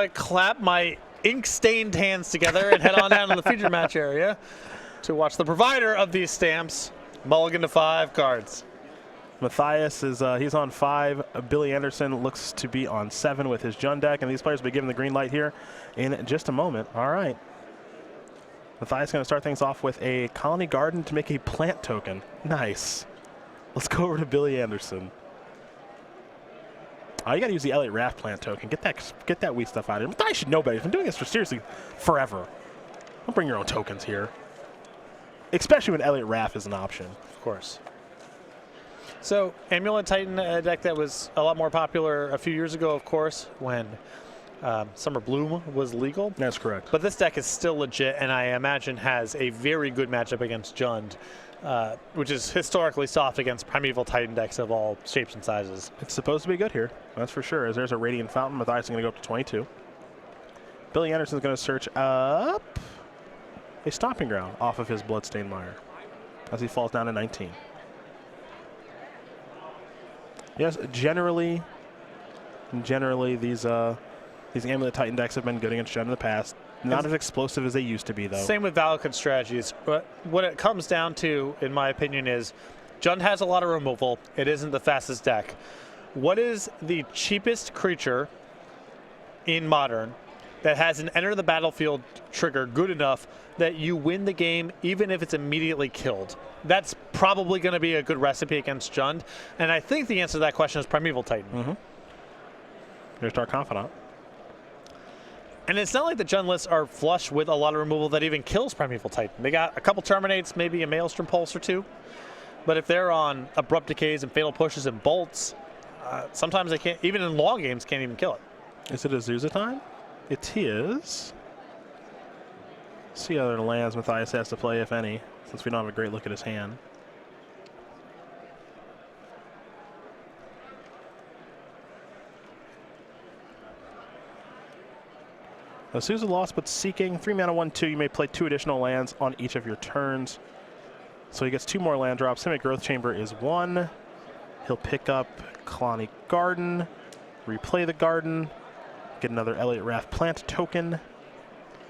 to clap my ink-stained hands together and head on down to the feature match area to watch the provider of these stamps mulligan to 5 cards. Matthias is he's on 5. Billy Anderson looks to be on 7 with his Jund deck, and these players will be given the green light here in just a moment. All right. Matthias going to start things off with a Colony Garden to make a plant token. Nice. Let's go over to Billy Anderson. Oh, you got to use the Elliott Raft plant token. Get that wheat stuff out of here. Matthias should know better. He's been doing this for seriously forever. Don't bring your own tokens here, especially when Elliott Raft is an option. Of course. So, Amulet Titan, a deck that was a lot more popular a few years ago, of course, when Summer Bloom was legal. That's correct. But this deck is still legit, and I imagine has a very good matchup against Jund, which is historically soft against Primeval Titan decks of all shapes and sizes. It's supposed to be good here, that's for sure. As there's a Radiant Fountain, Matthias is going to go up to 22. Billy Anderson's going to search up a Stomping Ground off of his Bloodstained Mire as he falls down to 19. Yes, generally these Amulet Titan decks have been good against Jund in the past. Not as explosive as they used to be, though. Same with Valakut strategies. But what it comes down to, in my opinion, is Jund has a lot of removal. It isn't the fastest deck. What is the cheapest creature in Modern that has an enter the battlefield trigger good enough that you win the game even if it's immediately killed? That's probably going to be a good recipe against Jund. And I think the answer to that question is Primeval Titan. Mm-hmm. Here's Dark Confidant. And it's not like the Jund lists are flush with a lot of removal that even kills Primeval Titan. They got a couple Terminates, maybe a Maelstrom Pulse or 2. But if they're on Abrupt Decays and Fatal Pushes and Bolts, sometimes they can't, even in long games, can't even kill it. Is it Azusa time? It is. See other lands Matthias has to play, if any, since we don't have a great look at his hand. Azusa lost, but Seeking. 3 mana, 1/2. You may play 2 additional lands on each of your turns. So he gets 2 more land drops. Simic Growth Chamber is 1. He'll pick up Colony Garden, replay the garden, get another Elliott Raft plant token.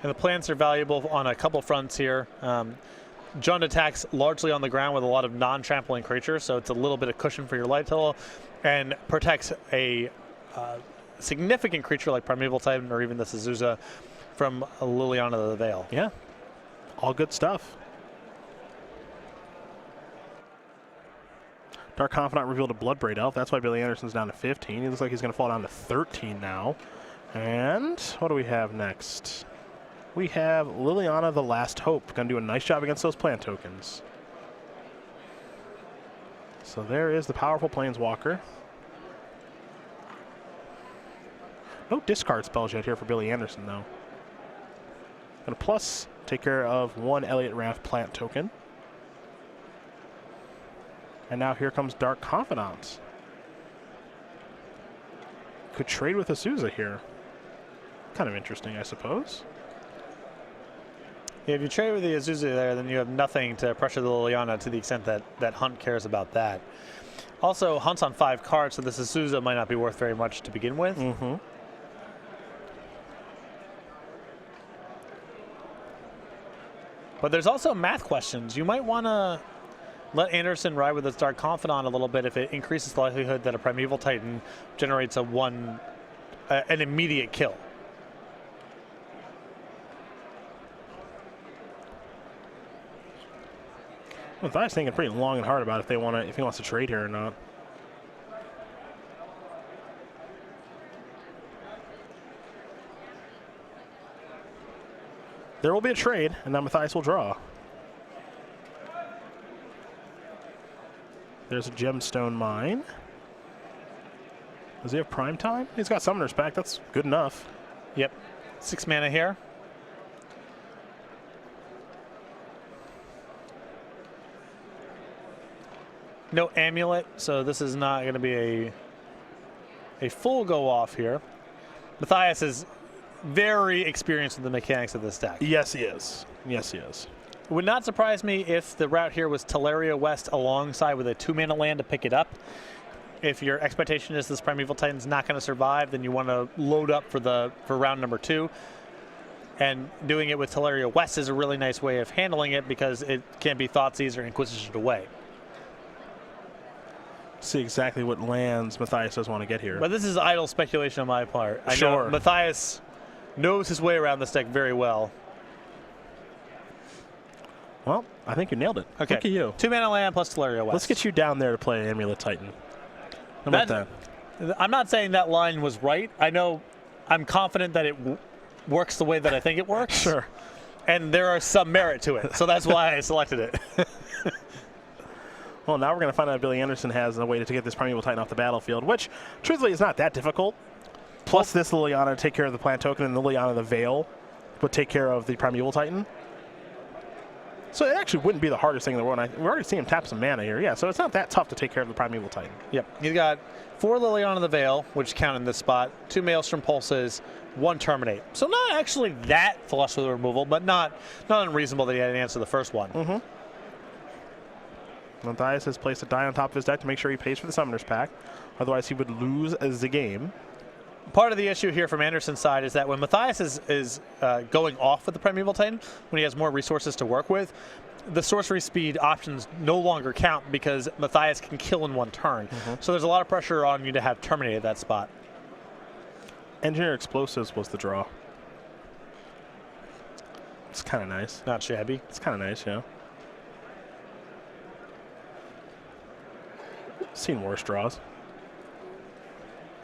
And the plants are valuable on a couple fronts here. Jund attacks largely on the ground with a lot of non-trampling creatures, so it's a little bit of cushion for your light total, and protects a significant creature like Primeval Titan or even the Azusa from Liliana of the Veil. Yeah, all good stuff. Dark Confidant revealed a Bloodbraid Elf. That's why Billy Anderson's down to 15. He looks like he's going to fall down to 13 now. And what do we have next? We have Liliana the Last Hope. Going to do a nice job against those plant tokens. So there is the powerful Planeswalker. No discard spells yet here for Billy Anderson, though. Going to plus take care of 1 Elliott Raft plant token. And now here comes Dark Confidant. Could trade with Azusa here. Kind of interesting, I suppose. Yeah, if you trade with the Azusa there, then you have nothing to pressure the Liliana to the extent that Hunt cares about that. Also, Hunt's on 5 cards, so this Azusa might not be worth very much to begin with. Mm-hmm. But there's also math questions. You might want to let Anderson ride with his Dark Confidant a little bit if it increases the likelihood that a Primeval Titan generates an immediate kill. Matthias thinking pretty long and hard about if he wants to trade here or not. There will be a trade, and now Matthias will draw. There's a Gemstone Mine. Does he have Prime Time? He's got Summoner's Pact. That's good enough. Yep. 6 mana here. No Amulet, so this is not going to be a full go off here. Matthias is very experienced in the mechanics of this deck. Yes, he is. Yes, he is. It would not surprise me if the route here was Teleria West alongside with a 2 mana land to pick it up. if your expectation is this Primeval Titan's not going to survive, then you want to load up for round number 2. And doing it with Teleria West is a really nice way of handling it because it can't be Thoughtseize or Inquisition away. See exactly what lands Matthias does want to get here. But this is idle speculation on my part. I Sure. know Matthias knows his way around this deck very well. Well, I think you nailed it. Okay. Look at you. 2 mana land plus Teleria West. Let's get you down there to play Amulet Titan. How about that? I'm not saying that line was right. I know I'm confident that it works the way that I think it works. Sure. And there are some merit to it. So that's why I selected it. Well, now we're going to find out if Billy Anderson has a way to get this Primeval Titan off the battlefield, which, truthfully, is not that difficult. Plus this Liliana to take care of the plant token, and the Liliana the Veil would take care of the Primeval Titan. So it actually wouldn't be the hardest thing in the world. We're already seeing him tap some mana here. Yeah, so it's not that tough to take care of the Primeval Titan. Yep. He's got 4 Liliana the Veil, which count in this spot, 2 Maelstrom Pulses, 1 Terminate. So not actually that flush with the removal, but not unreasonable that he had an answer the first one. Mm-hmm. Matthias has placed a die on top of his deck to make sure he pays for the Summoner's Pack. Otherwise, he would lose the game. Part of the issue here from Anderson's side is that when Matthias is going off with the Primeval Titan, when he has more resources to work with, the sorcery speed options no longer count because Matthias can kill in 1 turn. Mm-hmm. So there's a lot of pressure on you to have terminated that spot. Engineer Explosives was the draw. It's kind of nice. Not shabby. It's kind of nice, yeah. Seen worse draws.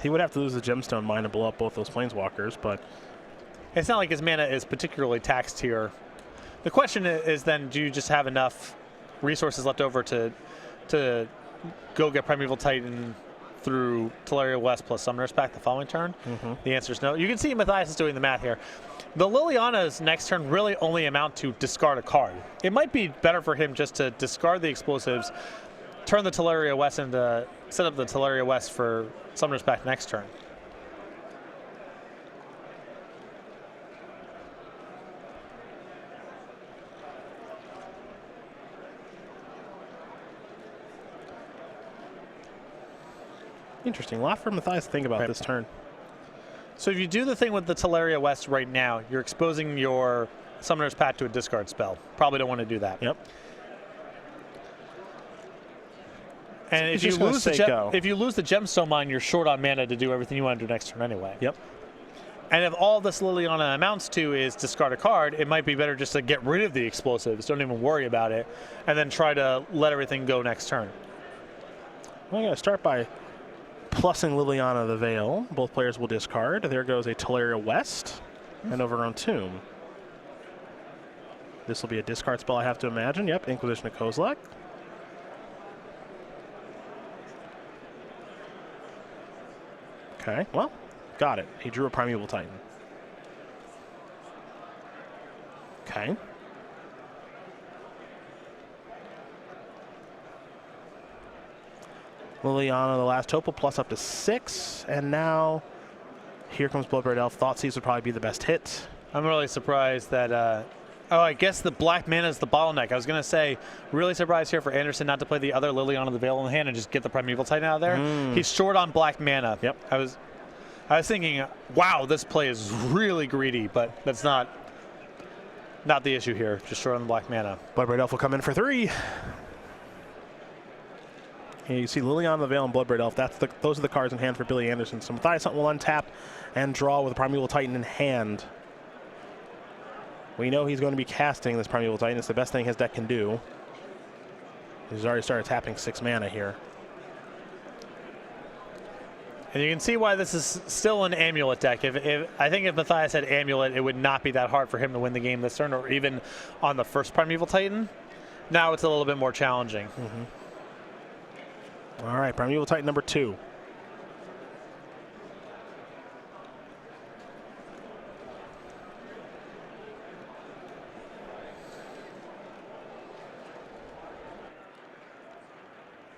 He would have to lose the Gemstone Mine to blow up both those Planeswalkers, but it's not like his mana is particularly taxed here. The question is then, do you just have enough resources left over to go get Primeval Titan through Teleria West plus Summoner's Pack the following turn? Mm-hmm. The answer is no. You can see Matthias is doing the math here. The Liliana's next turn really only amount to discard a card. It might be better for him just to discard the explosives, turn the Teleria West into set up the Teleria West for Summoner's Pack next turn. Interesting. A lot for Matthias to think about this turn. So if you do the thing with the Teleria West right now, you're exposing your Summoner's Pact to a discard spell. Probably don't want to do that. Yep. And if you lose the Gemstone Mine, you're short on mana to do everything you want to do next turn anyway. Yep. And if all this Liliana amounts to is discard a card, it might be better just to get rid of the explosives. Don't even worry about it, and then try to let everything go next turn. Well, I'm going to start by plussing Liliana the Veil. Both players will discard. There goes a Teleria West and Overgrown Tomb. This will be a discard spell, I have to imagine. Yep, Inquisition of Kozilek. Okay, well, got it. He drew a Primeval Titan. Okay. Liliana, the last hope, will plus up to 6. And now, here comes Bloodbraid Elf. Thoughtseize would probably be the best hit. I'm really surprised that... oh, I guess the black mana is the bottleneck. I was going to say, really surprised here for Anderson not to play the other Liliana the Veil in the hand and just get the Primeval Titan out of there. He's short on black mana. Yep. I was thinking, wow, this play is really greedy, but that's not the issue here. Just short on the black mana. Bloodbraid Elf will come in for 3. And you see Liliana the Veil and Bloodbraid Elf. Those are the cards in hand for Billy Anderson. So Matthias Hunt will untap and draw with a Primeval Titan in hand. We know he's going to be casting this Primeval Titan. It's the best thing his deck can do. He's already started tapping 6 mana here. And you can see why this is still an Amulet deck. I think if Matthias had Amulet, it would not be that hard for him to win the game this turn, or even on the first Primeval Titan. Now it's a little bit more challenging. All right, Primeval Titan number 2.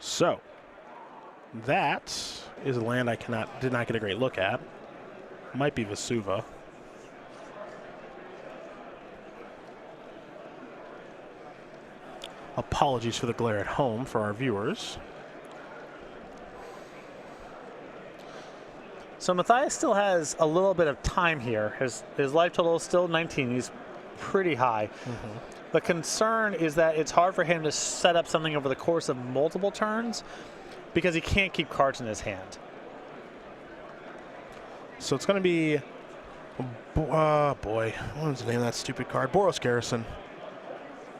So, that is a land I did not get a great look at. Might be Vesuva. Apologies for the glare at home for our viewers. So Matthias still has a little bit of time here. His life total is still 19. He's pretty high. The concern is that it's hard for him to set up something over the course of multiple turns because he can't keep cards in his hand. So it's going to be, boy, what was the name of that stupid card? Boros Garrison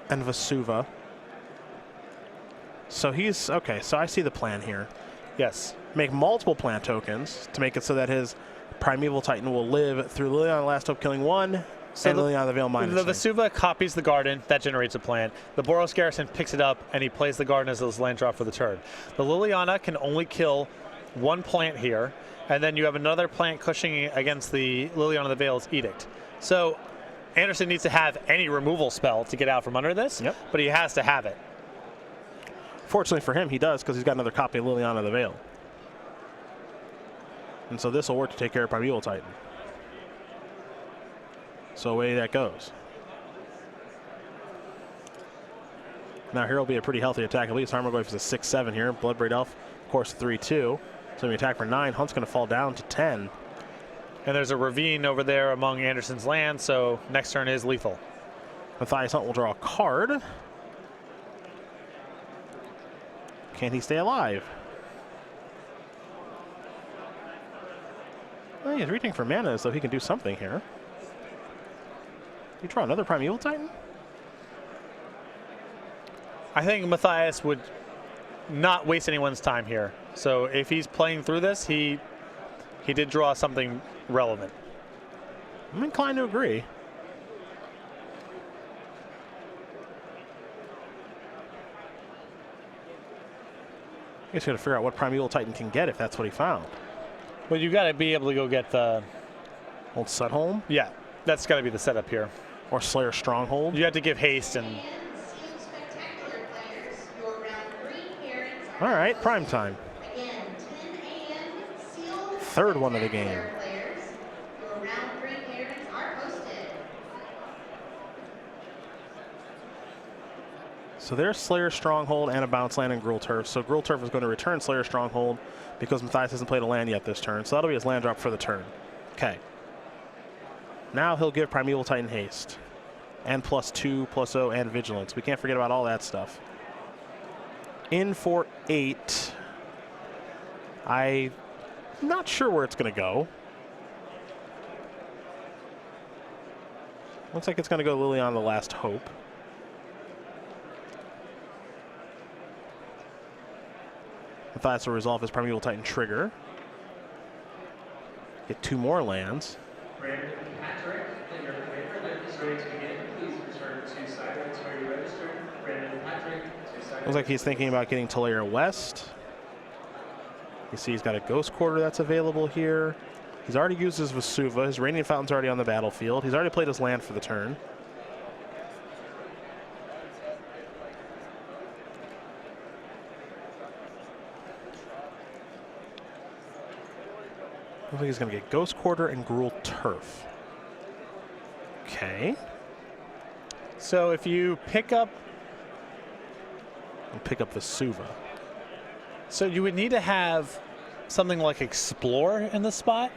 and Vesuva. So he's, okay, so I see the plan here. Yes. Make multiple plant tokens to make it so that his Primeval Titan will live through Liliana the Last Hope killing 1, so and Liliana the Veil minus the Vesuva copies the garden, that generates a plant. The Boros Garrison picks it up, and he plays the garden as his land drop for the turn. The Liliana can only kill 1 plant here, and then you have another plant cushioning against the Liliana the Veil's Edict. So Anderson needs to have any removal spell to get out from under this, but he has to have it. Fortunately for him, he does, because he's got another copy of Liliana the Veil. And so this will work to take care of Primeval Titan. So away that goes. Now here will be a pretty healthy attack. At least Harmoglyph is a 6-7 here. Bloodbraid Elf, of course, 3-2. So we attack for 9. Hunt's going to fall down to 10. And there's a ravine over there among Anderson's land, so next turn is lethal. Matthias Hunt will draw a card. Can he stay alive? Well, he's reaching for mana, so he can do something here. You draw another Primeval Titan? I think Matthias would not waste anyone's time here. So if he's playing through this, he did draw something relevant. I'm inclined to agree. I guess you got to figure out what Primeval Titan can get if that's what he found. Well, you got to be able to go get the Old Sudholm? Yeah, that's got to be the setup here. Or Slayer Stronghold? You have to give haste and. All right, prime time. Third one of the game. So there's Slayer Stronghold and a bounce land and Gruul Turf. So Gruul Turf is going to return Slayer Stronghold because Matthias hasn't played a land yet this turn. So that'll be his land drop for the turn. Okay. Now he'll give Primeval Titan haste. And +2/+0 and Vigilance. We can't forget about all that stuff. In for 8. I'm not sure where it's going to go. Looks like it's going to go Liliana the Last Hope. Matthias will resolve his Primeval Titan trigger. Get 2 more lands. Brandon Patrick, and your waiver lift is ready to begin. Please return to silence where you registered. Brandon Patrick, to silence. Looks like he's thinking about getting Talair West. You see he's got a Ghost Quarter that's available here. He's already used his Vesuva. His Radiant Fountain's already on the battlefield. He's already played his land for the turn. Looks like he's going to get Ghost Quarter and Gruul Turf. Okay. So if you pick up. And pick up Vesuva. So you would need to have something like Explore in this spot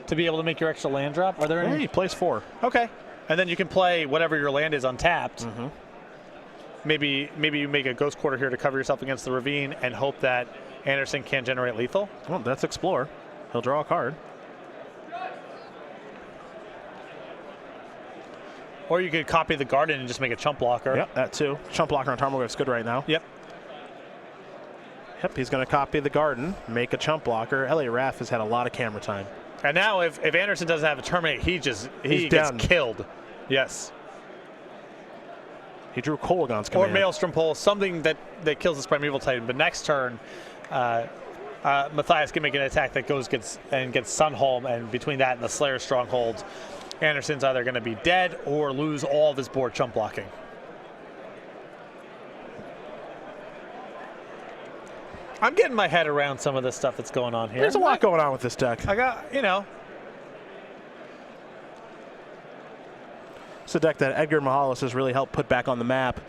to be able to make your extra land drop. Are there any? Hey, he plays 4. Okay. And then you can play whatever your land is untapped. Mm-hmm. Maybe you make a Ghost Quarter here to cover yourself against the ravine and hope that Anderson can't generate lethal. Well, that's Explore. He'll draw a card. Or you could copy the garden and just make a chump blocker. Yep, that too. Chump blocker on Tarmogoyf's good right now. Yep. Yep, he's going to copy the garden, make a chump blocker. Elliot Raff has had a lot of camera time. And now if Anderson doesn't have a terminate, he gets killed. Yes. He drew Kolagon's Or command. Maelstrom Pole, something that kills this Primeval Titan. But next turn, Matthias can make an attack that gets Sunholm, and between that and the Slayer Stronghold, Anderson's either going to be dead or lose all of his board chump blocking. I'm getting my head around some of this stuff that's going on here. There's a lot going on with this deck. I got, It's a deck that Edgar Mihalis has really helped put back on the map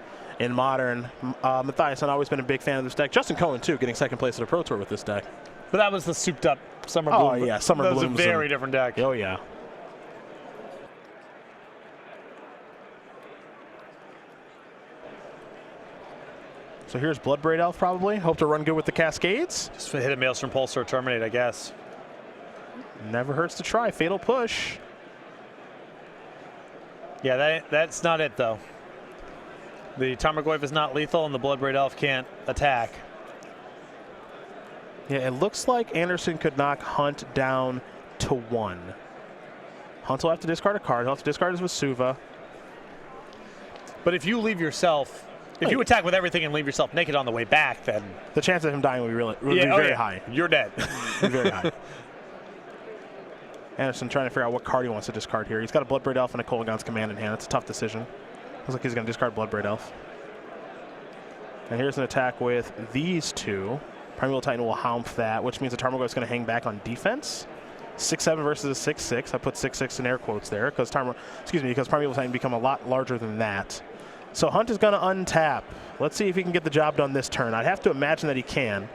in Modern. Matthias, I've always been a big fan of this deck. Justin Cohen, too, getting second place at a Pro Tour with this deck. But that was the souped up Summer Oh, Bloom. yeah, Summer That was a Blooms very and- different deck. Oh, yeah. So here's Bloodbraid Elf probably. Hope to run good with the Cascades. Just hit a Maelstrom Pulse or Terminate, I guess. Never hurts to try. Fatal Push. Yeah, that's not it, though. The Tarmogoyf is not lethal, and the Bloodbraid Elf can't attack. Yeah, it looks like Anderson could knock Hunt down to 1. Hunt will have to discard a card. He'll have to discard his Vesuva. But if you leave yourself, if you attack with everything and leave yourself naked on the way back, then The chance of him dying would be very high. You're dead. Would be very high. Anderson trying to figure out what card he wants to discard here. He's got a Bloodbraid Elf and a Kolaghan's Command in hand. It's a tough decision. Looks like he's going to discard Bloodbraid Elf. And here's an attack with these two. Primeval Titan will Haumph that, which means the Tarmogoyf is going to hang back on defense. 6-7 versus a 6-6. I put 6-6 in air quotes there because Primeval Titan become a lot larger than that. So Hunt is going to untap. Let's see if he can get the job done this turn. I'd have to imagine that he can.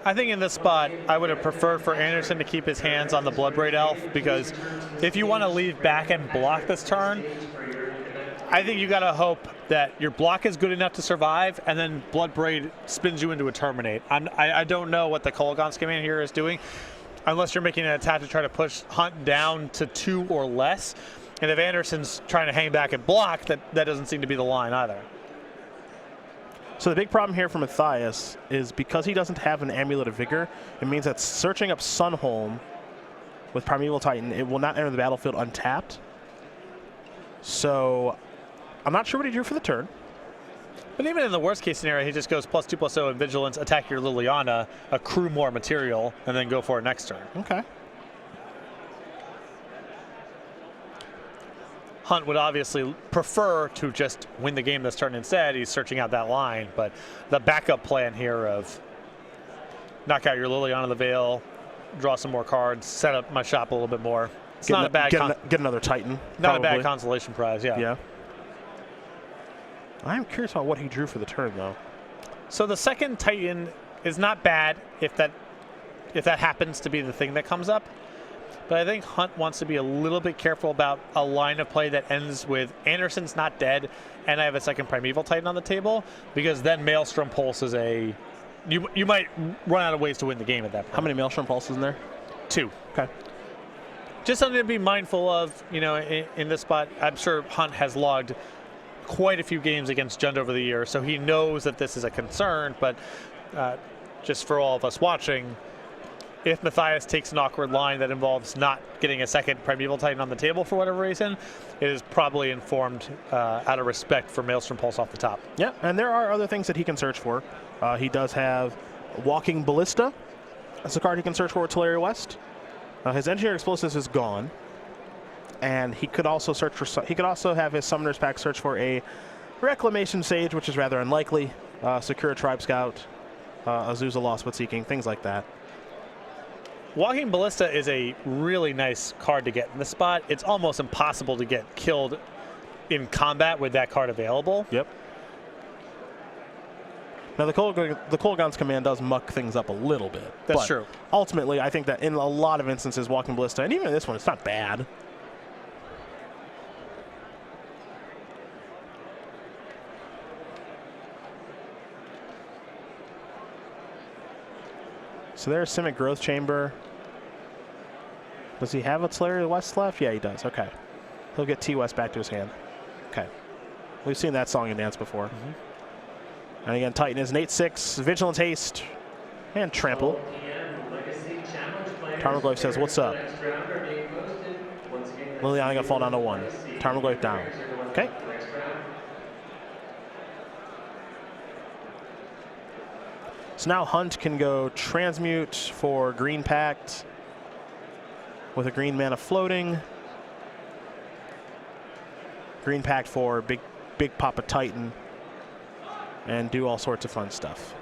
I think in this spot, I would have preferred for Anderson to keep his hands on the Bloodbraid Elf, because if you want to leave back and block this turn, I think you got to hope that your block is good enough to survive, and then Bloodbraid spins you into a Terminate. I don't know what the Kolaghan's Command here is doing, unless you're making an attack to try to push Hunt down to 2 or less. And if Anderson's trying to hang back and block, that doesn't seem to be the line either. So the big problem here for Matthias is because he doesn't have an Amulet of Vigor, it means that searching up Sunholm with Primeval Titan, it will not enter the battlefield untapped. So I'm not sure what he drew for the turn. But even in the worst case scenario, he just goes +2/+0 in Vigilance, attack your Liliana, accrue more material, and then go for it next turn. Okay. Hunt would obviously prefer to just win the game this turn instead. He's searching out that line, but the backup plan here of knock out your Liliana the Veil, draw some more cards, set up my shop a little bit more. It's not a bad get another Titan. not probably. a bad consolation prize, yeah. Yeah. I'm curious about what he drew for the turn, though. So the second Titan is not bad if that happens to be the thing that comes up. But I think Hunt wants to be a little bit careful about a line of play that ends with Anderson's not dead and I have a second Primeval Titan on the table, because then Maelstrom Pulse is you might run out of ways to win the game at that point. How many Maelstrom Pulses in there? 2. Okay. Just something to be mindful of, in this spot. I'm sure Hunt has logged quite a few games against Jund over the years, so he knows that this is a concern, but just for all of us watching, if Matthias takes an awkward line that involves not getting a second Primeval Titan on the table for whatever reason, it is probably informed out of respect for Maelstrom Pulse off the top. Yeah, and there are other things that he can search for. He does have Walking Ballista. That's a card he can search for with Teleria West. His Engineered Explosives is gone, and he could also search for. He could also have his Summoner's Pack search for a Reclamation Sage, which is rather unlikely. Secure a Tribe Scout, Azusa Lost But Seeking, things like that. Walking Ballista is a really nice card to get in the spot. It's almost impossible to get killed in combat with that card available. Yep. Now, the Kolaghan's Command does muck things up a little bit. That's but true. Ultimately, I think that in a lot of instances, Walking Ballista, and even in this one, it's not bad. So there's Simic Growth Chamber. Does he have a Teleria West left? Yeah, he does. Okay. He'll get T-West back to his hand. Okay. We've seen that song and dance before. And again, Titan is an 8-6, Vigilance Haste, and Trample. Tarmogoyf says, what's up? Liliana gonna fall down to 1. Tarmogoyf down. Okay. So now Hunt can go Transmute for Green Pact with a green mana floating. Green Pact for Big Papa Titan, and do all sorts of fun stuff.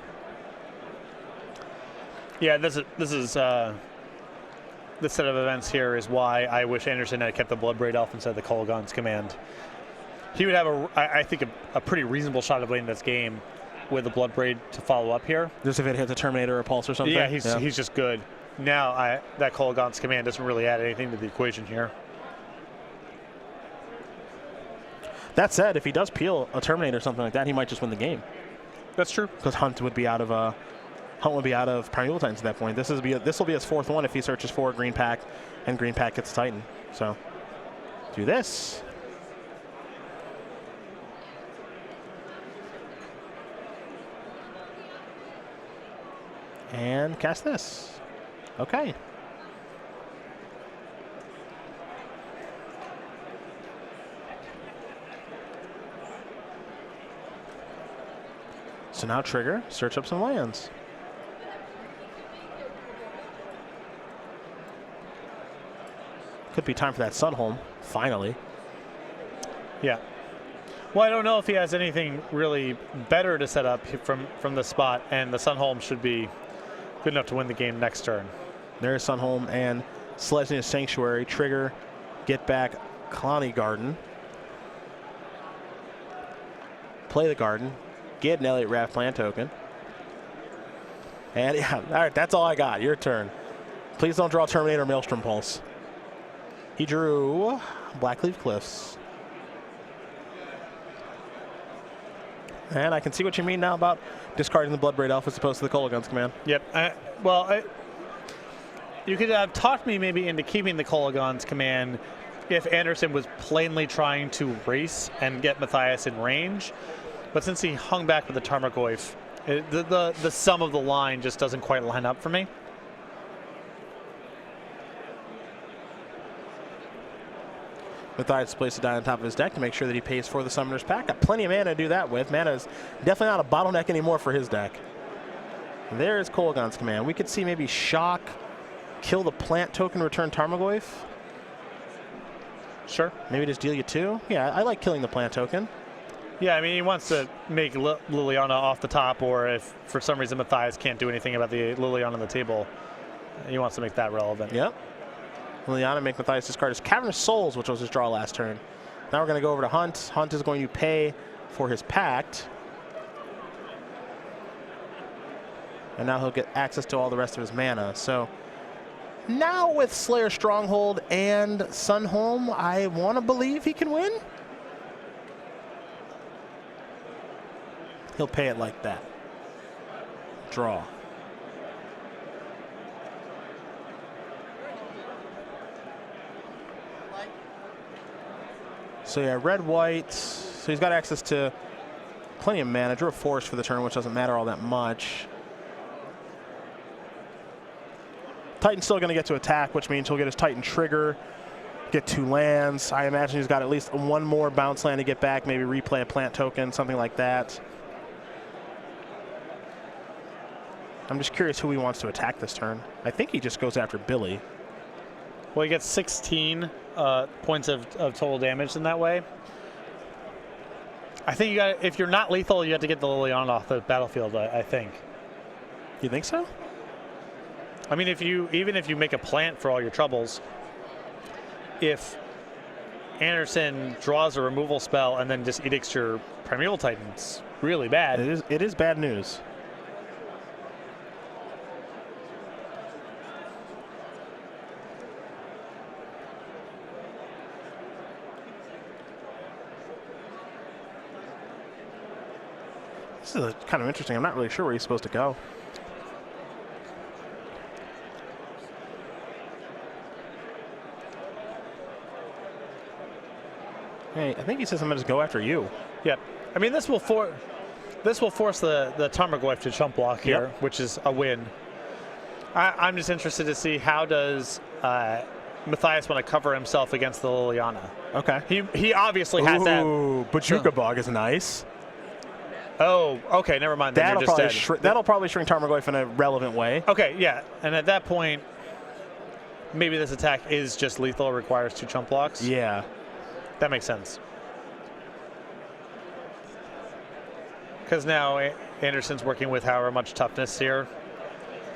Yeah, this set of events here is why I wish Anderson had kept the Bloodbraid Elf instead of the Kolaghan's Command. He would have I think a pretty reasonable shot of winning this game with a Blood Braid to follow up here. Just if it hits a Terminator or a Pulse or something? Yeah, he's just good. Now, that Kolaghan's Command doesn't really add anything to the equation here. That said, if he does peel a Terminator or something like that, he might just win the game. That's true. Because Hunt would be out of Primeval Titans at that point. This will be his 4th one if he searches for Green Pack, and Green Pack gets Titan. So, do this. And cast this. Okay. So now trigger, search up some lands. Could be time for that Sunholm, finally. Yeah. Well, I don't know if he has anything really better to set up from the spot, and the Sunholm should be good enough to win the game next turn. There's Sunholm and Selesnya Sanctuary. Trigger, get back Kalani Garden. Play the Garden. Get an Elliott Raft Plant token. And yeah, all right, that's all I got. Your turn. Please don't draw Terminator Maelstrom Pulse. He drew Blackleaf Cliffs. And I can see what you mean now about discarding the Bloodbraid Elf as opposed to the Kolaghan's Command. Yep. You could have talked me maybe into keeping the Kolaghan's Command if Anderson was plainly trying to race and get Matthias in range. But since he hung back with the Tarmogoyf, the sum of the line just doesn't quite line up for me. Matthias placed it down on top of his deck to make sure that he pays for the Summoner's Pact. Got plenty of mana to do that with. Mana is definitely not a bottleneck anymore for his deck. There's Kolaghan's Command. We could see maybe Shock, kill the plant token, return Tarmogoyf. Sure. Maybe just deal you 2. Yeah, I like killing the plant token. Yeah, I mean, he wants to make Liliana off the top, or if for some reason Matthias can't do anything about the Liliana on the table, he wants to make that relevant. Yep. Liliana make Matthias discard his Cavernous Souls, which was his draw last turn. Now we're going to go over to Hunt. Hunt is going to pay for his Pact. And now he'll get access to all the rest of his mana. So now with Slayer Stronghold and Sunholm, I want to believe he can win. He'll pay it like that. Draw. So yeah, red, white. So he's got access to plenty of mana. Drew a forest for the turn, which doesn't matter all that much. Titan's still going to get to attack, which means he'll get his Titan trigger, get 2 lands. I imagine he's got at least 1 more bounce land to get back, maybe replay a plant token, something like that. I'm just curious who he wants to attack this turn. I think he just goes after Billy. Well, he gets 16 points of total damage in that way. I think if you're not lethal, you have to get the Liliana off the battlefield, I think. You think so? I mean, even if you make a plant for all your troubles, if Anderson draws a removal spell and then just edicts your Primeval Titan, it's really bad. It is bad news. This is kind of interesting. I'm not really sure where he's supposed to go. Hey, I think he says I'm going to just go after you. Yep. I mean, this will force the Tarmogoyf to chump block here, Yep. which is a win. I'm just interested to see how does Matthias want to cover himself against the Liliana. Okay. He obviously has that. Ooh, Bojuka Bog is nice. Oh, okay, never mind. Then you're just dead. That'll probably shrink Tarmogoyf in a relevant way. Okay, yeah. And at that point, maybe this attack is just lethal, requires 2 chump blocks. Yeah. That makes sense. Because now Anderson's working with however much toughness here.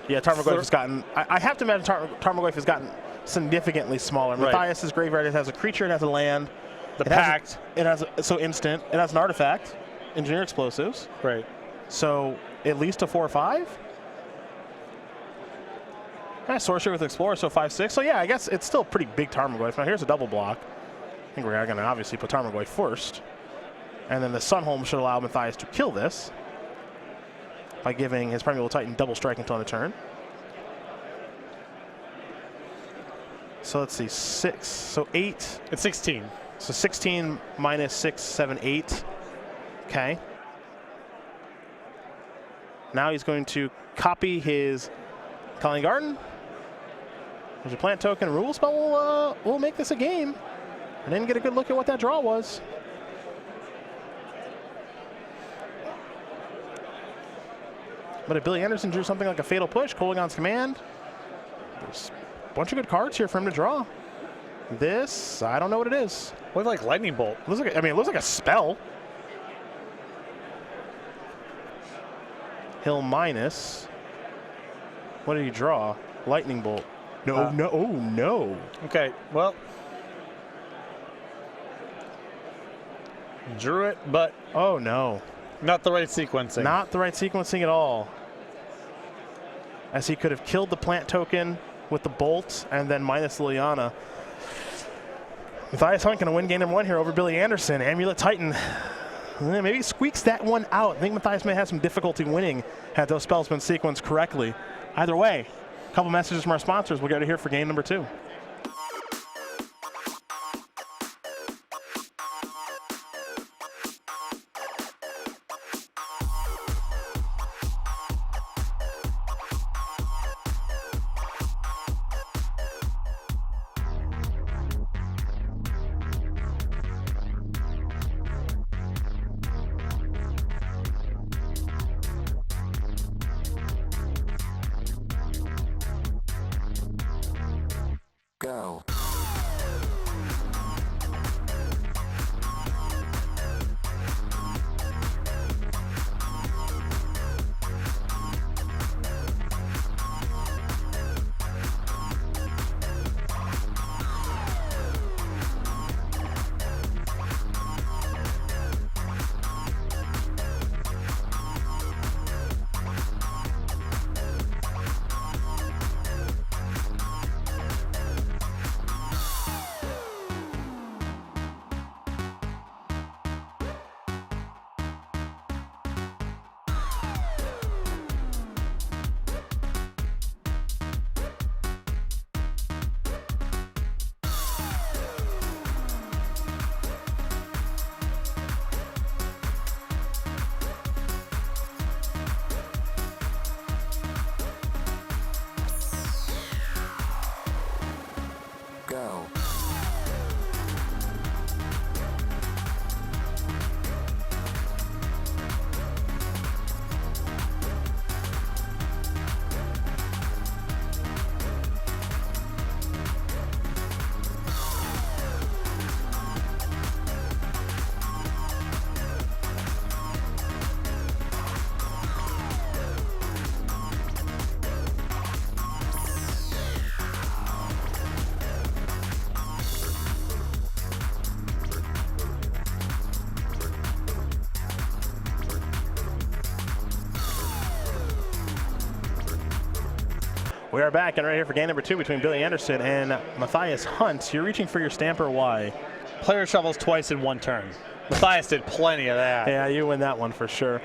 Yeah, Tarmogoyf has gotten... I have to imagine Tarmogoyf has gotten significantly smaller. Right. Matthias' graveyard, it has a creature, it has a land. The Pact. So instant. It has an artifact. Engineer Explosives. Right. So at least a 4/5. Sorcery with Explorer, so 5/6. So yeah, I guess it's still a pretty big Tarmogoyf. Now here's a double block. I think we're going to obviously put Tarmogoyf first. And then the Sunholm should allow Matthias to kill this by giving his Primeval Titan double strike until end of turn. So let's see, 6. So 8. It's 16. So 16 minus 6, 7, 8. Okay. Now he's going to copy his Calling Garden. There's a plant token. Removal spell will make this a game. I didn't get a good look at what that draw was. But if Billy Anderson drew something like a Fatal Push, Kolaghan's Command, there's a bunch of good cards here for him to draw. This, I don't know what it is. Looks like Lightning Bolt. Looks like, I mean, it looks like a spell. Hill minus. What did he draw? Lightning Bolt. No, no, oh no. Okay, well. Drew it, but oh no. Not the right sequencing. Not the right sequencing at all. As he could have killed the plant token with the bolt and then minus Liliana. Matthias Hunt going to win game number 1 here over Billy Anderson. Amulet Titan. Maybe squeaks that one out. I think Matthias may have some difficulty winning had those spells been sequenced correctly. Either way, a couple messages from our sponsors. We'll go to here for game number 2. Go. Go. We are back and right here for game number 2 between Billy Anderson and Matthias Hunt. You're reaching for your stamper. Why? Player shovels twice in 1 turn. Matthias did plenty of that. Yeah, you win that one for sure.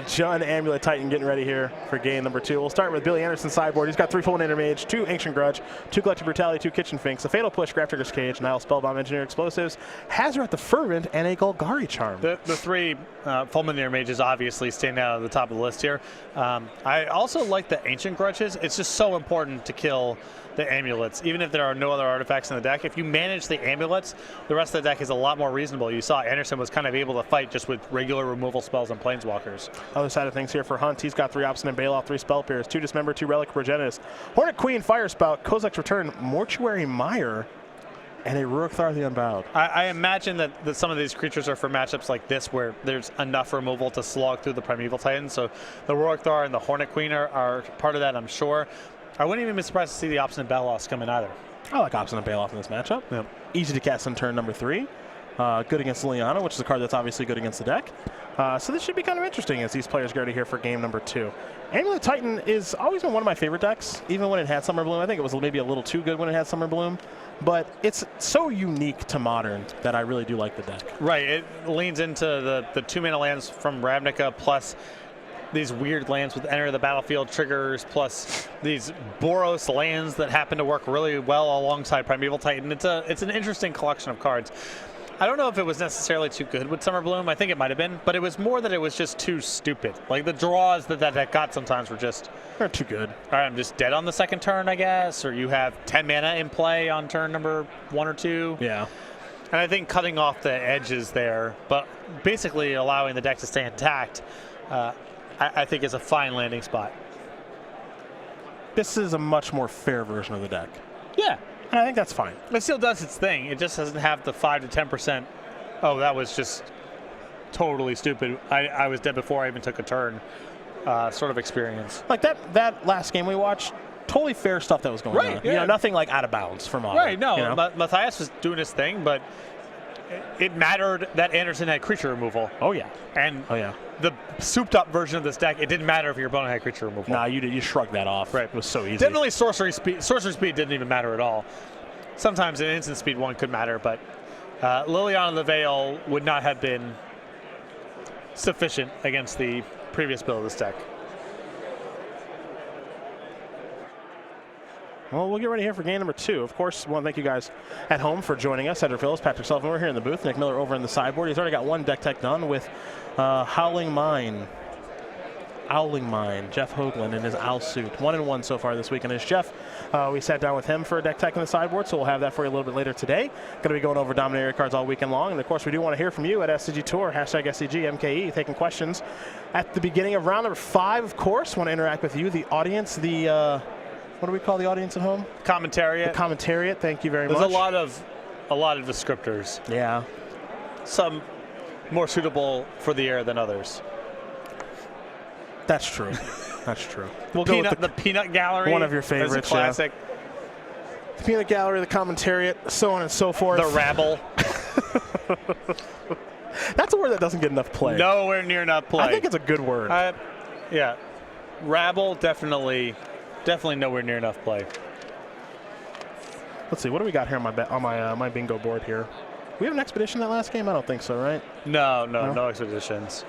John Amulet Titan getting ready here for game number 2. We'll start with Billy Anderson's sideboard. He's got 3 Full Intermage, 2 Ancient Grudge, 2 Collective Brutality, 2 Kitchen Finks, a Fatal Push, Graph Trigger's Cage, Nile Spellbomb, Engineer Explosives, Hazoret the Fervent, and a Golgari Charm. The 3 Fulminator Mages obviously stand out at the top of the list here. I also like the Ancient Grudges. It's just so important to kill the amulets, even if there are no other artifacts in the deck. If you manage the amulets, the rest of the deck is a lot more reasonable. You saw Anderson was kind of able to fight just with regular removal spells and planeswalkers. Other side of things here for Hunt, he's got 3 Obstinate Bailoff, 3 Spell Pierce, 2 Dismember, 2 Relic Progenitus, Hornet Queen, Fire Spout, Kozak's Return, Mortuary Mire, and a Rurik Thar the Unbowed. I imagine that some of these creatures are for matchups like this where there's enough removal to slog through the Primeval Titans. So the Rurik Thar and the Hornet Queen are part of that, I'm sure. I wouldn't even be surprised to see the Obstinate Bailoffs come in either. I like Obstinate Bailoff in this matchup. Yep. Easy to cast on turn number 3. good against Liliana, which is a card that's obviously good against the deck. So this should be kind of interesting as these players get ready here for game number 2. Amulet Titan is always been one of my favorite decks, even when it had Summer Bloom. I think it was maybe a little too good when it had Summer Bloom, but it's so unique to Modern that I really do like the deck. Right, it leans into the 2-mana lands from Ravnica, plus these weird lands with Enter the Battlefield triggers, plus these Boros lands that happen to work really well alongside Primeval Titan. It's an interesting collection of cards. I don't know if it was necessarily too good with Summer Bloom. I think it might have been, but it was more that it was just too stupid. Like the draws that deck got sometimes were just... They're too good. All right, I'm just dead on the second turn, I guess, or you have 10 mana in play on turn number 1 or 2. Yeah. And I think cutting off the edges there, but basically allowing the deck to stay intact, I think is a fine landing spot. This is a much more fair version of the deck. Yeah. And I think that's fine. It still does its thing. It just doesn't have the 5 to 10%. Oh, that was just totally stupid. I was dead before I even took a turn sort of experience. Like that last game we watched, totally fair stuff that was going on. Yeah. You know, nothing like out of bounds for Modern. Right, no. You know? Matthias was doing his thing, but it mattered that Anderson had creature removal. Oh, yeah. And oh, yeah. The souped-up version of this deck, it didn't matter if your opponent had creature removal. Nah, you shrugged that off. Right. It was so easy. Definitely sorcery speed. Sorcery speed didn't even matter at all. Sometimes an instant speed one could matter, but Liliana the Veil would not have been sufficient against the previous build of this deck. Well, we'll get ready here for game number 2. Of course, I want to thank you guys at home for joining us. Cedric Phillips, Patrick Sullivan, we're here in the booth. Nick Miller over in the sideboard. He's already got one deck tech done with Owling Mine, Jeff Hoagland in his owl suit. 1-1 so far this week. And as Jeff, we sat down with him for a deck tech in the sideboard, so we'll have that for you a little bit later today. Going to be going over Dominaria cards all weekend long. And of course, we do want to hear from you at SCG Tour, hashtag SCGMKE, taking questions at the beginning of round number 5, of course. Want to interact with you, the audience, the... what do we call the audience at home? Commentariat. The commentariat. Thank you very much. There's a lot of descriptors. Yeah. Some more suitable for the air than others. That's true. That's true. We'll go with the Peanut Gallery. One of your favorites. Classic. Yeah. The Peanut Gallery, the commentariat, so on and so forth. The rabble. That's a word that doesn't get enough play. Nowhere near enough play. I think it's a good word. Yeah. Rabble, definitely nowhere near enough play. Let's see, what do we got here on my bingo board here? We have an expedition that last game? I don't think so, right? No expeditions.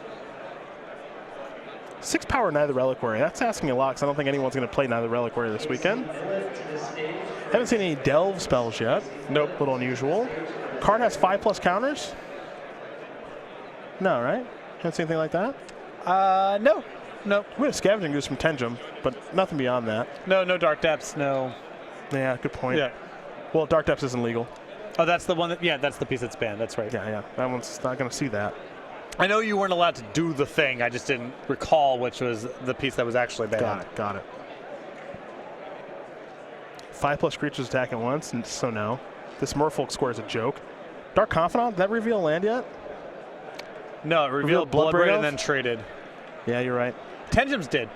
6 power Neither Reliquary. That's asking a lot because I don't think anyone's going to play Neither Reliquary this weekend. Haven't seen any Delve spells yet. Nope. A little unusual. Card has 5+ counters? No, right? Haven't seen anything like that? No. We have Scavenging Goose from Tenjum, but nothing beyond that. No Dark Depths, no. Yeah, good point. Yeah. Well, Dark Depths isn't legal. Oh, that's the one that's the piece that's banned. That's right. Yeah. That one's not going to see that. I know you weren't allowed to do the thing. I just didn't recall which was the piece that was actually banned. Got it. 5+ creatures attack at once, and so no. This Merfolk square is a joke. Dark Confidant, did that reveal land yet? No, it revealed Bloodbraid and then traded. Yeah, you're right. Tenjum's did.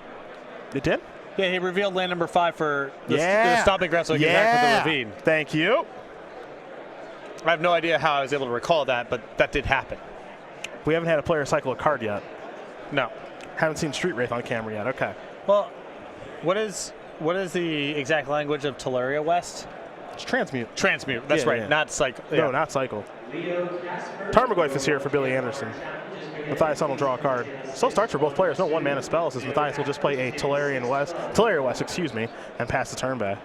It did? Yeah, he revealed land number 5 for the stopping ground so he can attack with the Ravine. Thank you. I have no idea how I was able to recall that, but that did happen. We haven't had a player cycle a card yet. No. Haven't seen Street Wraith on camera yet. Okay. Well, what is the exact language of Teleria West? It's Transmute. Transmute. That's right. Yeah. Not cycle. No, not cycle. Tarmogoyf is here for Billy Anderson. Matthias will draw a card. Still starts for both players. No 1-mana spells as Matthias will just play a Teleria West, and pass the turn back.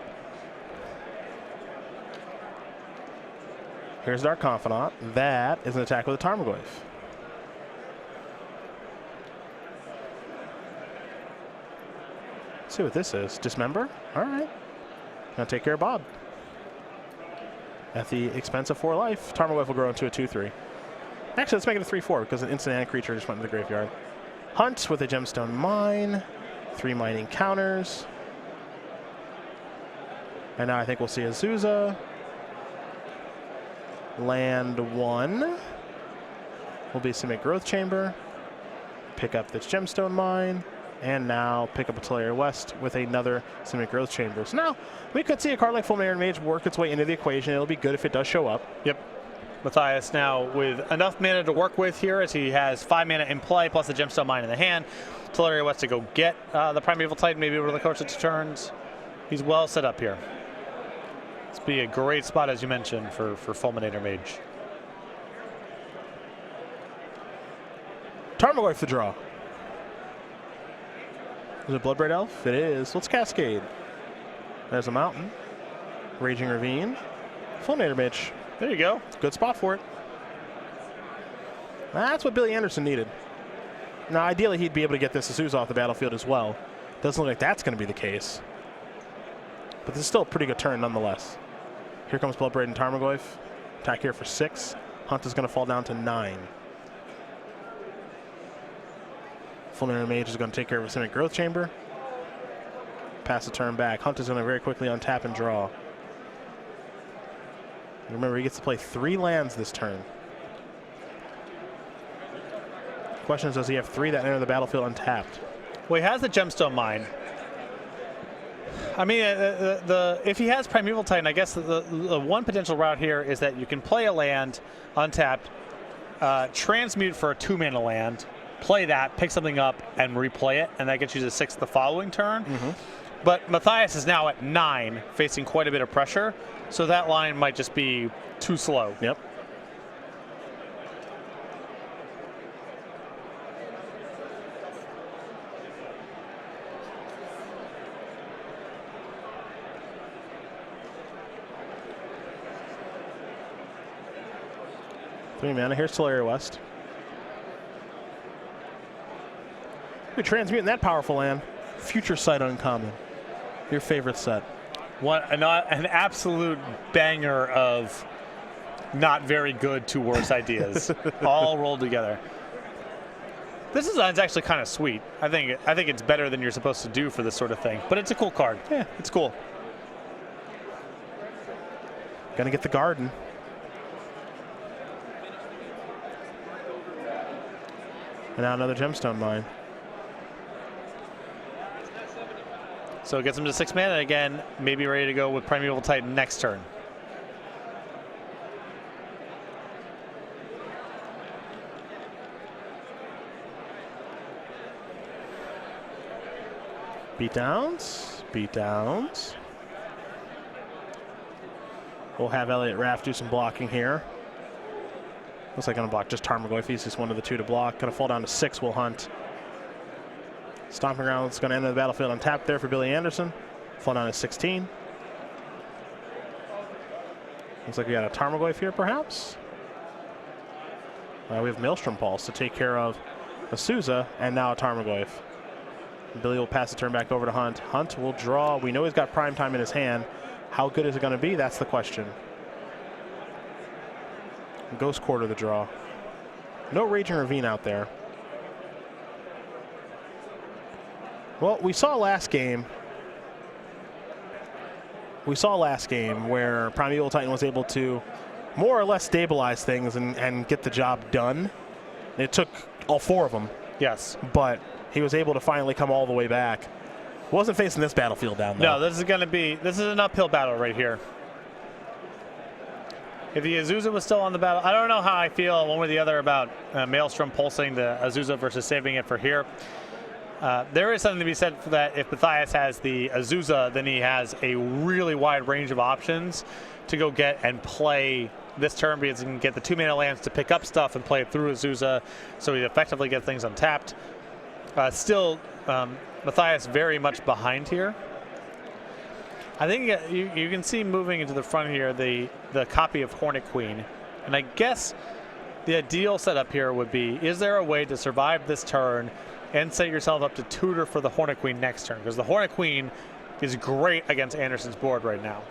Here's Dark Confidant. That is an attack with a Tarmogoyf. Let's see what this is. Dismember? All right. Gonna take care of Bob. At the expense of 4 life, Tarmogoyf will grow into a 2/3. Actually, let's make it a 3/4 because an instant and creature just went into the graveyard. Hunt with a Gemstone Mine. 3 mining counters. And now I think we'll see Azusa. Land 1 will be Simic Growth Chamber. Pick up this Gemstone Mine. And now pick up a Teleria West with another Simic Growth Chamber. So now we could see a card like Fulminator Mage work its way into the equation. It'll be good if it does show up. Yep. Matthias now with enough mana to work with here, as he has 5 mana in play plus the Gemstone Mine in the hand. Tolaria wants to go get the Primeval Titan, maybe over the course of 2 turns. He's well set up here. This be a great spot, as you mentioned, for Fulminator Mage. Tarmogoyf the draw. Is it Bloodbraid Elf? It is. Let's Cascade. There's a mountain. Raging Ravine. Fulminator Mage. There you go. Good spot for it. That's what Billy Anderson needed. Now, ideally, he'd be able to get this Azusa off the battlefield as well. Doesn't look like that's going to be the case. But this is still a pretty good turn nonetheless. Here comes Bloodbraid and Tarmogoyf. Attack here for 6. Hunt is going to fall down to 9. Fulminator Mage is going to take care of a Simic Growth Chamber. Pass the turn back. Hunt is going to very quickly untap and draw. Remember, he gets to play 3 lands this turn. Question is, does he have 3 that enter the battlefield untapped? Well, he has the Gemstone Mine. I mean, if he has Primeval Titan, I guess the one potential route here is that you can play a land untapped, transmute for a 2-mana land, play that, pick something up, and replay it, and that gets you to 6 the following turn. But Matthias is now at 9, facing quite a bit of pressure, so that line might just be too slow. Yep. Three mana. Here's Tolaria West. We transmute in that powerful land. Future Sight uncommon. Your favorite set. An absolute banger of not very good to worse ideas, all rolled together. This design's actually kind of sweet. I think it's better than you're supposed to do for this sort of thing. But it's a cool card. Yeah, it's cool. Gonna get the garden. And now another Gemstone Mine. So it gets him to 6 mana again, maybe ready to go with Primeval Titan next turn. Beatdowns. Beatdowns. We'll have Elliot Raff do some blocking here. Looks like gonna block just Tarmogoyf. He's just one of the 2 to block. Gonna fall down to 6. Will Hunt. Stomping Ground is going to enter the battlefield untapped there for Billy Anderson. Fall down to 16. Looks like we got a Tarmogoyf here, perhaps. We have Maelstrom Pulse to take care of Azusa, and now a Tarmogoyf. Billy will pass the turn back over to Hunt. Hunt will draw. We know he's got Prime Time in his hand. How good is it going to be? That's the question. Ghost Quarter the draw. No Raging Ravine out there. Well, we saw last game where Primeval Titan was able to more or less stabilize things and get the job done. It took all 4 of them. Yes. But he was able to finally come all the way back. Wasn't facing this battlefield down there. No, this is an uphill battle right here. If the Azusa was still on the battle, I don't know how I feel one way or the other about Maelstrom pulsing the Azusa versus saving it for here. There is something to be said for that. If Matthias has the Azusa, then he has a really wide range of options to go get and play this turn, because he can get the 2 mana lands to pick up stuff and play it through Azusa, so he effectively gets things untapped. Still, Matthias very much behind here. I think you can see moving into the front here the copy of Hornet Queen, and I guess the ideal setup here would be, is there a way to survive this turn and set yourself up to tutor for the Hornet Queen next turn? Because the Hornet Queen is great against Anderson's board right now.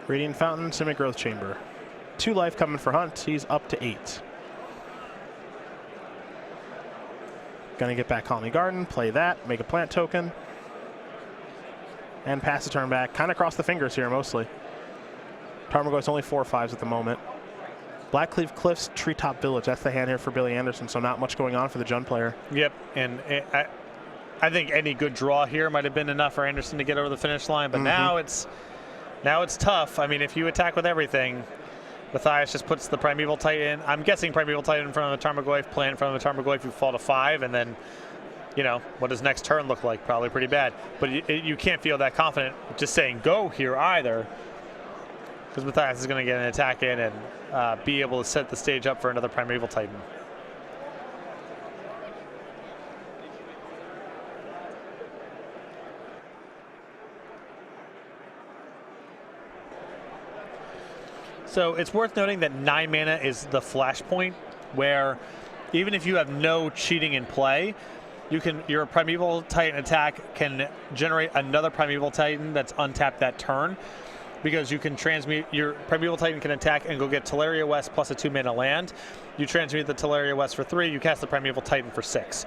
Radiant Fountain, Simic Growth Chamber. 2 life coming for Hunt. He's up to 8. Gonna get back Colony Garden, play that, make a plant token, and pass the turn back. Kind of cross the fingers here mostly. Tarmogoyf's only 4/5s at the moment. Blackcleave Cliffs, Treetop Village. That's the hand here for Billy Anderson, so not much going on for the Jund player. Yep, and I think any good draw here might have been enough for Anderson to get over the finish line, but now it's tough. I mean, if you attack with everything, Matthias just puts the Primeval Titan. I'm guessing Primeval Titan in front of the Tarmogoyf, play in front of the Tarmogoyf, you fall to 5, and then, you know, what does next turn look like? Probably pretty bad. But you can't feel that confident just saying go here either, because Matthias is going to get an attack in and be able to set the stage up for another Primeval Titan. So it's worth noting that 9 mana is the flashpoint, where even if you have no cheating in play, your Primeval Titan attack can generate another Primeval Titan that's untapped that turn, because you can transmute, your Primeval Titan can attack and go get Teleria West plus a 2 mana land. You transmute the Teleria West for 3, you cast the Primeval Titan for 6.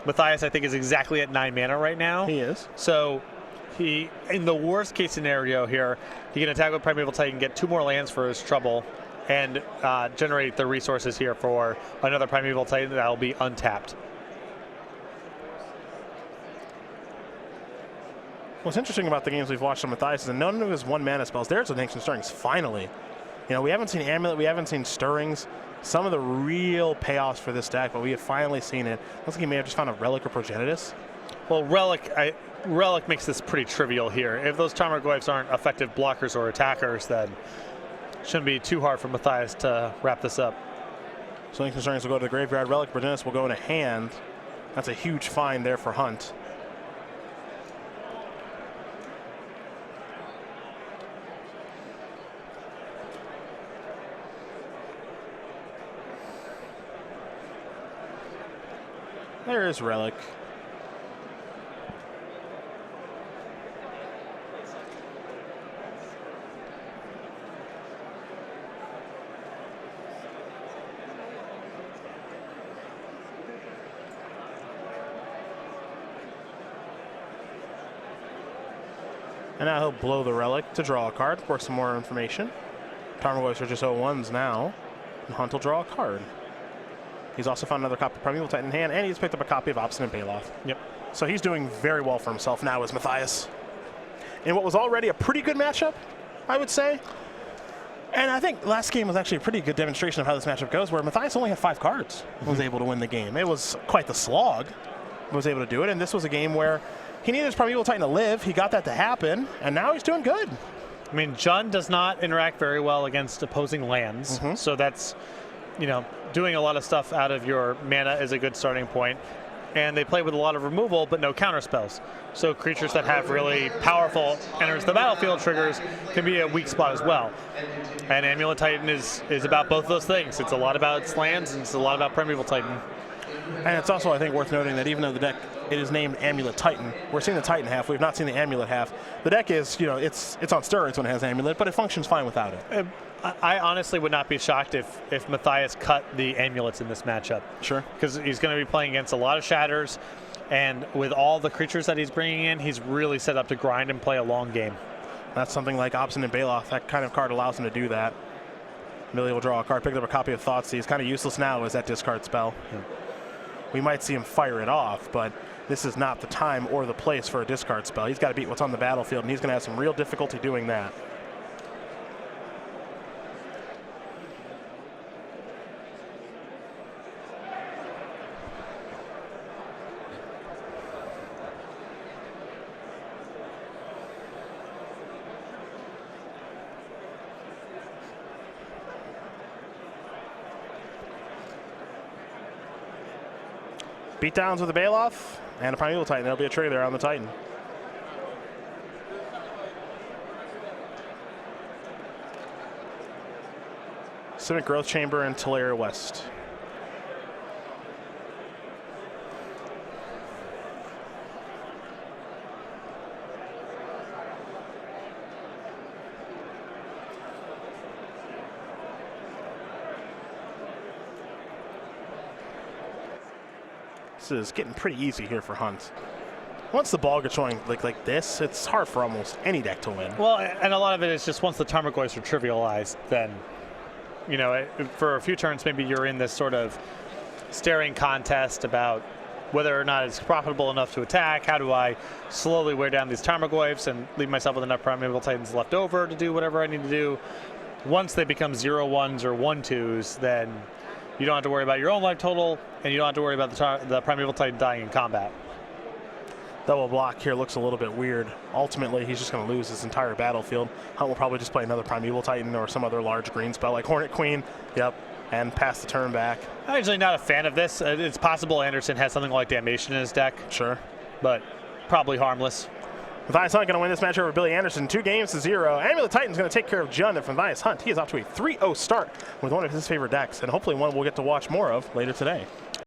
Matthias, I think, is exactly at 9 mana right now. He is. So he, in the worst case scenario here, he can attack with Primeval Titan, get 2 more lands for his trouble, and generate the resources here for another Primeval Titan that will be untapped. What's interesting about the games we've watched on Matthias is that none of his 1 mana spells. There's an Ancient Stirrings, finally. You know, we haven't seen Amulet, we haven't seen Stirrings. Some of the real payoffs for this deck, but we have finally seen it. Looks like he may have just found a Relic or Progenitus. Well, Relic makes this pretty trivial here. If those Tarmogoyfs aren't effective blockers or attackers, then it shouldn't be too hard for Matthias to wrap this up. So Ancient Stirrings will go to the graveyard. Relic Progenitus will go in a hand. That's a huge find there for Hunt. There is Relic. And now he'll blow the Relic to draw a card for some more information. Tarmogoyfs are just 0-1s now. And Hunt will draw a card. He's also found another copy of Primeval Titan in hand, and he's picked up a copy of Obstinate Baloth. Yep. So he's doing very well for himself now as Matthias. In what was already a pretty good matchup, I would say. And I think last game was actually a pretty good demonstration of how this matchup goes, where Matthias only had 5 cards and was able to win the game. It was quite the slog, but was able to do it. And this was a game where he needed his Primeval Titan to live. He got that to happen, and now he's doing good. I mean, Jund does not interact very well against opposing lands, so that's, you know, doing a lot of stuff out of your mana is a good starting point. And they play with a lot of removal, but no counter spells. So creatures that have really powerful enters the battlefield triggers can be a weak spot as well. And Amulet Titan is about both those things. It's a lot about its lands, and it's a lot about Primeval Titan. And it's also, I think, worth noting that even though the deck, it is named Amulet Titan, we're seeing the Titan half, we've not seen the Amulet half. The deck is, you know, it's on steroids when it has Amulet, but it functions fine without it. I honestly would not be shocked if Matthias cut the amulets in this matchup. Sure. Because he's going to be playing against a lot of shatters, and with all the creatures that he's bringing in, he's really set up to grind and play a long game. That's something like Obstinate Baloth. That kind of card allows him to do that. Millie will draw a card, picked up a copy of Thoughtseize. He's kind of useless now as that discard spell. Yeah. We might see him fire it off, but this is not the time or the place for a discard spell. He's got to beat what's on the battlefield, and he's going to have some real difficulty doing that. Beatdowns with a Baloth and a Primeval Titan. There'll be a trigger there on the Titan. Simic Growth Chamber and Teleria West. This is getting pretty easy here for Hunt. Once the ball gets showing like this, it's hard for almost any deck to win. Well, and a lot of it is just once the Tarmogoyfs are trivialized, then you know, for a few turns, maybe you're in this sort of staring contest about whether or not it's profitable enough to attack. How do I slowly wear down these Tarmogoyfs and leave myself with enough Primeval Titans left over to do whatever I need to do? Once they become 0-1s or 1-2s, then you don't have to worry about your own life total, and you don't have to worry about the Primeval Titan dying in combat. Double block here looks a little bit weird. Ultimately, he's just going to lose his entire battlefield. Hunt will probably just play another Primeval Titan or some other large green spell like Hornet Queen. Yep, and pass the turn back. I'm actually not a fan of this. It's possible Anderson has something like Damnation in his deck. Sure. But probably harmless. Matthias Hunt going to win this match over Billy Anderson, 2-0. Amulet Titan's going to take care of Jund, and for Matthias Hunt, he is off to a 3-0 start with one of his favorite decks, and hopefully one we'll get to watch more of later today.